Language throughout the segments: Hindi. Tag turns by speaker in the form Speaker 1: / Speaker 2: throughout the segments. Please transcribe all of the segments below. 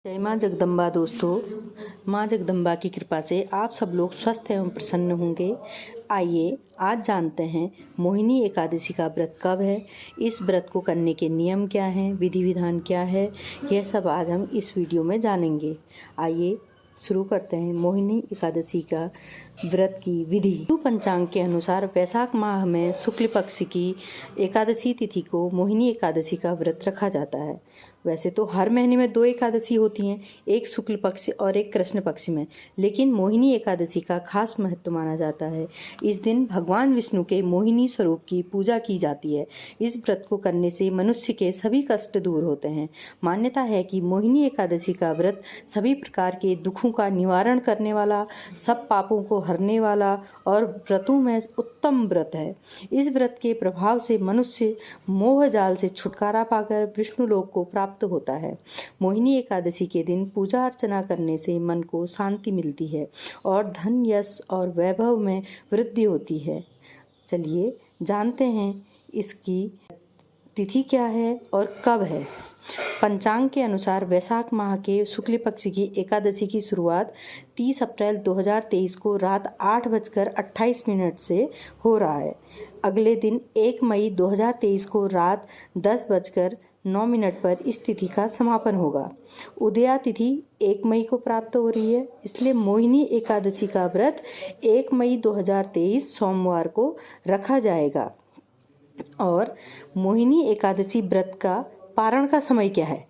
Speaker 1: जय माँ जगदम्बा। दोस्तों, माँ जगदम्बा की कृपा से आप सब लोग स्वस्थ एवं प्रसन्न होंगे। आइए आज जानते हैं मोहिनी एकादशी का व्रत कब है, इस व्रत को करने के नियम क्या हैं, विधि विधान क्या है, यह सब आज हम इस वीडियो में जानेंगे। आइए शुरू करते हैं मोहिनी एकादशी का व्रत की विधि। हिंदू पंचांग के अनुसार वैशाख माह में शुक्ल पक्ष की एकादशी तिथि को मोहिनी एकादशी का व्रत रखा जाता है। वैसे तो हर महीने में 2 एकादशी होती हैं, एक शुक्ल पक्ष और एक कृष्ण पक्ष में, लेकिन मोहिनी एकादशी का खास महत्व माना जाता है। इस दिन भगवान विष्णु के मोहिनी स्वरूप की पूजा की जाती है। इस व्रत को करने से मनुष्य के सभी कष्ट दूर होते हैं। मान्यता है कि मोहिनी एकादशी का व्रत सभी प्रकार के दुखों का निवारण करने वाला, सब पापों को हरने वाला और व्रतों में उत्तम व्रत है। इस व्रत के प्रभाव से मनुष्य मोह जाल से छुटकारा पाकर विष्णु लोक को प्राप्त होता है। मोहिनी एकादशी के दिन पूजा अर्चना करने से मन को शांति मिलती है और धन, यश और वैभव में वृद्धि होती है। चलिए जानते हैं इसकी तिथि क्या है और कब है। पंचांग के अनुसार वैशाख माह के शुक्ल पक्ष की एकादशी की शुरुआत 30 अप्रैल 2023 को रात 8:28 से हो रहा है। अगले दिन 1 मई 2023 को रात 10:09 पर इस तिथि का समापन होगा। उदया तिथि 1 मई को प्राप्त हो रही है, इसलिए मोहिनी एकादशी का व्रत 1 मई 2023 सोमवार को रखा जाएगा। और मोहिनी एकादशी व्रत का पारण का समय क्या है।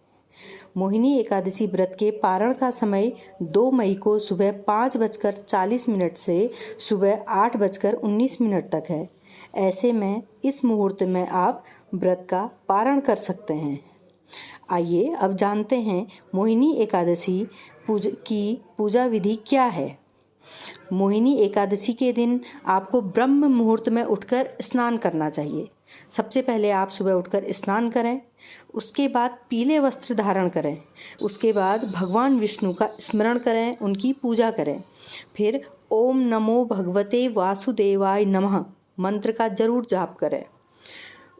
Speaker 1: मोहिनी एकादशी व्रत के पारण का समय 2 मई को सुबह 5:40 से सुबह 8:19 तक है। ऐसे में इस मुहूर्त में आप व्रत का पारण कर सकते हैं। आइए अब जानते हैं मोहिनी एकादशी की पूजा विधि क्या है। मोहिनी एकादशी के दिन आपको ब्रह्म मुहूर्त में उठकर स्नान करना चाहिए। सबसे पहले आप सुबह उठकर स्नान करें, उसके बाद पीले वस्त्र धारण करें, उसके बाद भगवान विष्णु का स्मरण करें, उनकी पूजा करें। फिर ओम नमो भगवते वासुदेवाय नमः मंत्र का जरूर जाप करें।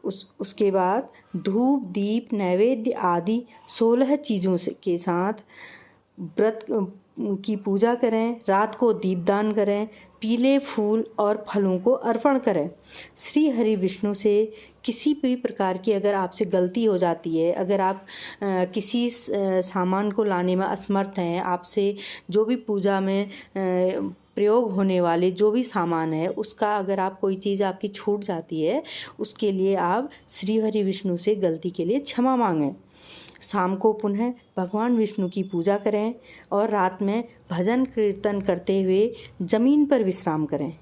Speaker 1: उसके बाद धूप, दीप, नैवेद्य आदि 16 चीज़ों के साथ व्रत की पूजा करें। रात को दीपदान करें, पीले फूल और फलों को अर्पण करें। श्री हरि विष्णु से किसी भी प्रकार की अगर आपसे गलती हो जाती है, अगर आप किसी सामान को लाने में असमर्थ हैं, आपसे जो भी पूजा में प्रयोग होने वाले जो भी सामान है उसका अगर आप कोई चीज़ आपकी छूट जाती है, उसके लिए आप श्री हरि विष्णु से गलती के लिए क्षमा मांगें। शाम को पुनः भगवान विष्णु की पूजा करें और रात में भजन कीर्तन करते हुए ज़मीन पर विश्राम करें।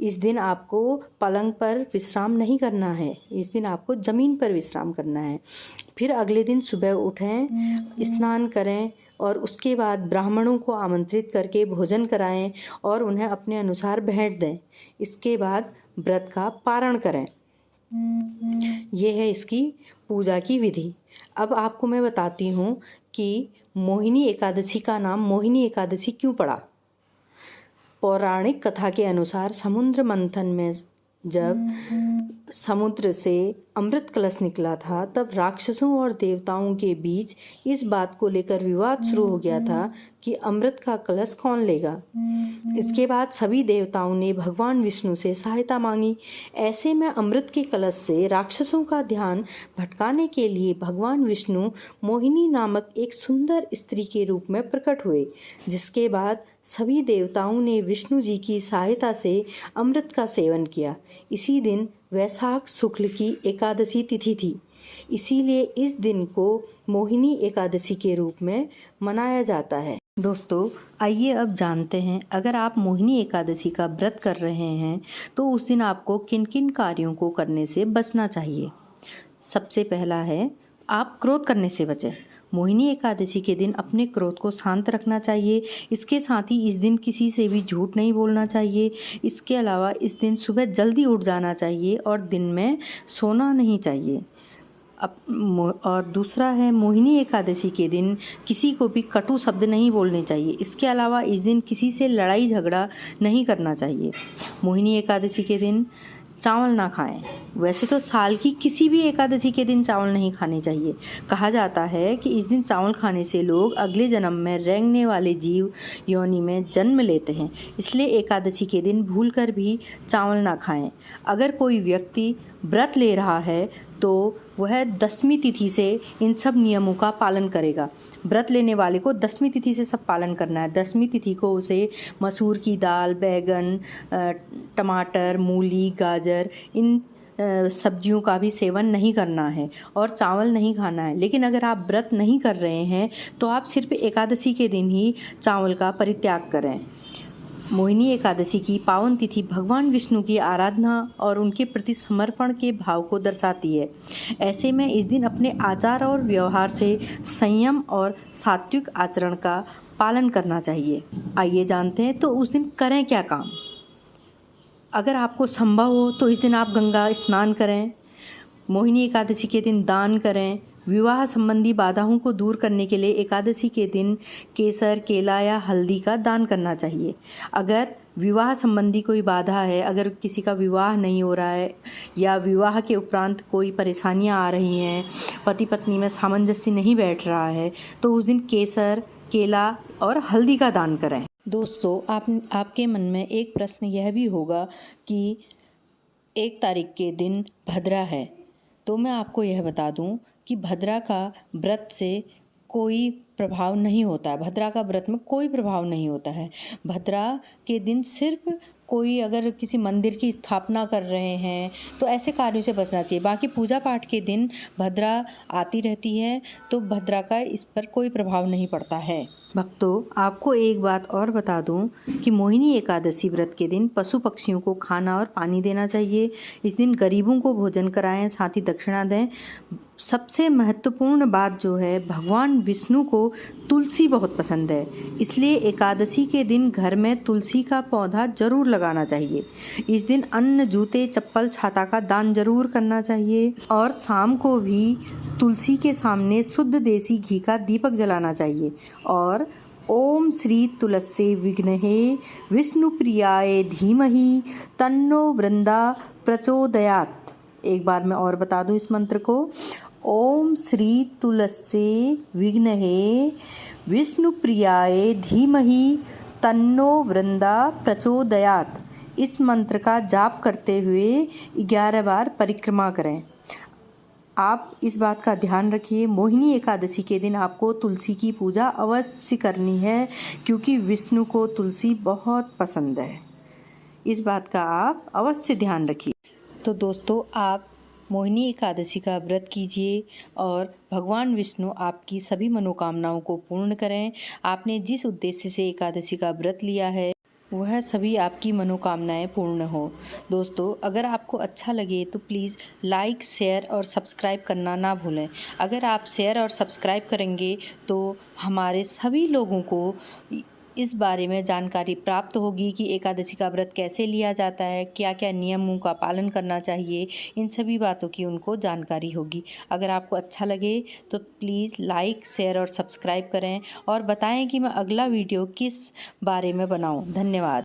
Speaker 1: इस दिन आपको पलंग पर विश्राम नहीं करना है, इस दिन आपको ज़मीन पर विश्राम करना है। फिर अगले दिन सुबह उठें, स्नान करें और उसके बाद ब्राह्मणों को आमंत्रित करके भोजन कराएं और उन्हें अपने अनुसार भेंट दें। इसके बाद व्रत का पारण करें। यह है इसकी पूजा की विधि। अब आपको मैं बताती हूँ कि मोहिनी एकादशी का नाम मोहिनी एकादशी क्यों पड़ा। पौराणिक कथा के अनुसार समुद्र मंथन में जब समुद्र से अमृत कलश निकला था, तब राक्षसों और देवताओं के बीच इस बात को लेकर विवाद शुरू हो गया था कि अमृत का कलश कौन लेगा। इसके बाद सभी देवताओं ने भगवान विष्णु से सहायता मांगी। ऐसे में अमृत के कलश से राक्षसों का ध्यान भटकाने के लिए भगवान विष्णु मोहिनी नामक एक सुंदर स्त्री के रूप में प्रकट हुए, जिसके बाद सभी देवताओं ने विष्णु जी की सहायता से अमृत का सेवन किया। इसी दिन वैशाख शुक्ल की एकादशी तिथि थी, इसीलिए इस दिन को मोहिनी एकादशी के रूप में मनाया जाता है। दोस्तों, आइए अब जानते हैं अगर आप मोहिनी एकादशी का व्रत कर रहे हैं तो उस दिन आपको किन किन कार्यों को करने से बचना चाहिए। सबसे पहला है, आप क्रोध करने से बचें। मोहिनी एकादशी के दिन अपने क्रोध को शांत रखना चाहिए। इसके साथ ही इस दिन किसी से भी झूठ नहीं बोलना चाहिए। इसके अलावा इस दिन सुबह जल्दी उठ जाना चाहिए और दिन में सोना नहीं चाहिए। और दूसरा है, मोहिनी एकादशी के दिन किसी को भी कटु शब्द नहीं बोलने चाहिए। इसके अलावा इस दिन किसी से लड़ाई झगड़ा नहीं करना चाहिए। मोहिनी एकादशी के दिन चावल ना खाएं। वैसे तो साल की किसी भी एकादशी के दिन चावल नहीं खाने चाहिए। कहा जाता है कि इस दिन चावल खाने से लोग अगले जन्म में रेंगने वाले जीव योनि में जन्म लेते हैं, इसलिए एकादशी के दिन भूलकर भी चावल ना खाएं। अगर कोई व्यक्ति व्रत ले रहा है तो वह 10वीं तिथि से इन सब नियमों का पालन करेगा। व्रत लेने वाले को 10वीं तिथि से सब पालन करना है। 10वीं तिथि को उसे मसूर की दाल, बैगन, टमाटर, मूली, गाजर, इन सब्जियों का भी सेवन नहीं करना है और चावल नहीं खाना है। लेकिन अगर आप व्रत नहीं कर रहे हैं तो आप सिर्फ एकादशी के दिन ही चावल का परित्याग करें। मोहिनी एकादशी की पावन तिथि भगवान विष्णु की आराधना और उनके प्रति समर्पण के भाव को दर्शाती है। ऐसे में इस दिन अपने आचार और व्यवहार से संयम और सात्विक आचरण का पालन करना चाहिए। आइए जानते हैं तो उस दिन करें क्या काम। अगर आपको संभव हो तो इस दिन आप गंगा स्नान करें। मोहिनी एकादशी के दिन दान करें। विवाह संबंधी बाधाओं को दूर करने के लिए एकादशी के दिन केसर, केला या हल्दी का दान करना चाहिए। अगर विवाह संबंधी कोई बाधा है, अगर किसी का विवाह नहीं हो रहा है या विवाह के उपरांत कोई परेशानियां आ रही हैं, पति पत्नी में सामंजस्य नहीं बैठ रहा है, तो उस दिन केसर, केला और हल्दी का दान करें। दोस्तों, आपके मन में एक प्रश्न यह भी होगा कि 1 तारीख के दिन भद्रा है, तो मैं आपको यह बता दूं कि भद्रा का व्रत से कोई प्रभाव नहीं होता है। भद्रा का व्रत में कोई प्रभाव नहीं होता है। भद्रा के दिन सिर्फ कोई अगर किसी मंदिर की स्थापना कर रहे हैं तो ऐसे कार्यों से बचना चाहिए। बाकी पूजा पाठ के दिन भद्रा आती रहती है तो भद्रा का इस पर कोई प्रभाव नहीं पड़ता है। भक्तों, आपको एक बात और बता दूं कि मोहिनी एकादशी व्रत के दिन पशु पक्षियों को खाना और पानी देना चाहिए। इस दिन गरीबों को भोजन कराएं, साथ ही दक्षिणा दें। सबसे महत्वपूर्ण बात जो है, भगवान विष्णु को तुलसी बहुत पसंद है, इसलिए एकादशी के दिन घर में तुलसी का पौधा जरूर लगाना चाहिए। इस दिन अन्न, जूते, चप्पल, छाता का दान जरूर करना चाहिए और शाम को भी तुलसी के सामने शुद्ध देसी घी का दीपक जलाना चाहिए और ओम श्री तुलसी विघ्नहे विष्णुप्रियाय धीमहि तन्नो वृंदा प्रचोदयात्। एक बार मैं और बता दूं इस मंत्र को। ओम श्री तुलसी विघ्नहे विष्णुप्रियाय धीमहि तन्नो वृंदा प्रचोदयात्। इस मंत्र का जाप करते हुए 11 बार परिक्रमा करें। आप इस बात का ध्यान रखिए, मोहिनी एकादशी के दिन आपको तुलसी की पूजा अवश्य करनी है, क्योंकि विष्णु को तुलसी बहुत पसंद है। इस बात का आप अवश्य ध्यान रखिए। तो दोस्तों, आप मोहिनी एकादशी का व्रत कीजिए और भगवान विष्णु आपकी सभी मनोकामनाओं को पूर्ण करें। आपने जिस उद्देश्य से एकादशी का व्रत लिया है वह सभी आपकी मनोकामनाएं पूर्ण हो। दोस्तों, अगर आपको अच्छा लगे तो प्लीज़ लाइक, शेयर और सब्सक्राइब करना ना भूलें। अगर आप शेयर और सब्सक्राइब करेंगे तो हमारे सभी लोगों को इस बारे में जानकारी प्राप्त होगी कि एकादशी का व्रत कैसे लिया जाता है, क्या क्या नियमों का पालन करना चाहिए, इन सभी बातों की उनको जानकारी होगी। अगर आपको अच्छा लगे तो प्लीज़ लाइक, शेयर और सब्सक्राइब करें और बताएं कि मैं अगला वीडियो किस बारे में बनाऊं। धन्यवाद।